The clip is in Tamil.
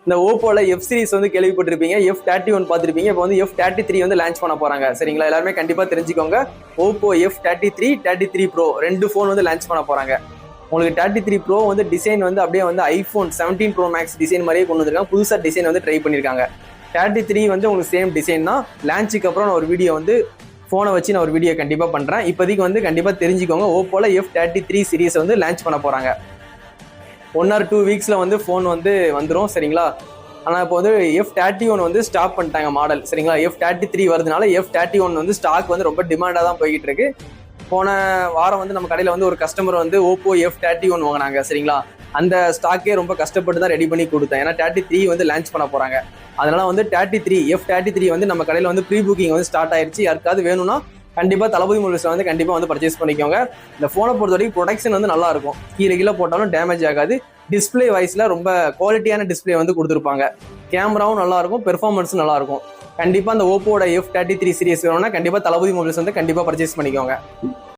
இந்த ஓப்போல எஃப் சீரிஸ் வந்து கேள்விப்பட்டிருப்பீங்க, F31 பார்த்திருப்பீங்க. இப்போ வந்து F33 வந்து லான்ச் பண்ண போறாங்க. சரிங்களா, எல்லாருமே கண்டிப்பா தெரிஞ்சுக்கோங்க. ஓப்போ F33, 33 Pro 2 ஃபோன் வந்து லான்ச் பண்ண போறாங்க. உங்களுக்கு 33 Pro வந்து டிசைன் வந்து அப்படியே வந்து ஐபோன் 17 Pro Max டிசைன் மாதிரியே கொண்டு வந்திருக்காங்க. புதுசா டிசைன் வந்து ட்ரை பண்ணிருக்காங்க. 33 வந்து உங்களுக்கு சேம் டிசைன் தான். லான்ச்சுக்கு அப்புறம் நான் ஒரு வீடியோ வந்து ஃபோனை வச்சு நான் ஒரு வீடியோ கண்டிப்பா பண்றேன். இப்போதைக்கு வந்து கண்டிப்பா தெரிஞ்சுக்கோங்க, ஓப்போல F33 சீரிஸ் வந்து லான்ச் பண்ண போறாங்க. 1 or 2 வீக்ஸ்ல வந்து ஃபோன் வந்து வந்துடும். சரிங்களா, ஆனால் இப்போ வந்து F31 வந்து ஸ்டாப் பண்ணிட்டாங்க மாடல். சரிங்களா, F33 வருதுனால F31 வந்து ஸ்டாக் வந்து ரொம்ப டிமாண்டாக தான் போய்கிட்டு இருக்கு. போன வாரம் வந்து நம்ம கடையில் வந்து ஒரு கஸ்டமர் வந்து ஓப்போ F31 வாங்கினாங்க. சரிங்களா, அந்த ஸ்டாக்கே ரொம்ப கஷ்டப்பட்டு தான் ரெடி பண்ணி கொடுத்தேன். ஏன்னா 33 வந்து லான்ச் பண்ண போறாங்க. அதனால வந்து F33 வந்து நம்ம கடையில் வந்து ப்ரீ புக்கிங் வந்து ஸ்டார்ட் ஆயிடுச்சு. யாருக்காவது வேணும்னா கண்டிப்பா தளபதி மொபைல்ஸ்ல வந்து கண்டிப்பா வந்து பர்ச்சேஸ் பண்ணிக்கோங்க. இந்த போனை பொறுத்த வரைக்கும் ப்ரொடக்ஷன் வந்து நல்லா இருக்கும். கீழே போட்டாலும் டேமேஜ் ஆகாது. டிஸ்பிளே வைஸ்ல ரொம்ப குவாலிட்டியான டிஸ்பிளே வந்து கொடுத்துருப்பாங்க. கேமராவும் நல்லா இருக்கும், பெர்ஃபார்மன்ஸும் நல்லா இருக்கும். கண்டிப்பா அந்த ஓப்போட F33 சீரிஸ் வேணும்னா கண்டிப்பா தளபதி மொபைல்ஸ் வந்து கண்டிப்பா பர்ச்சேஸ் பண்ணிக்கோங்க.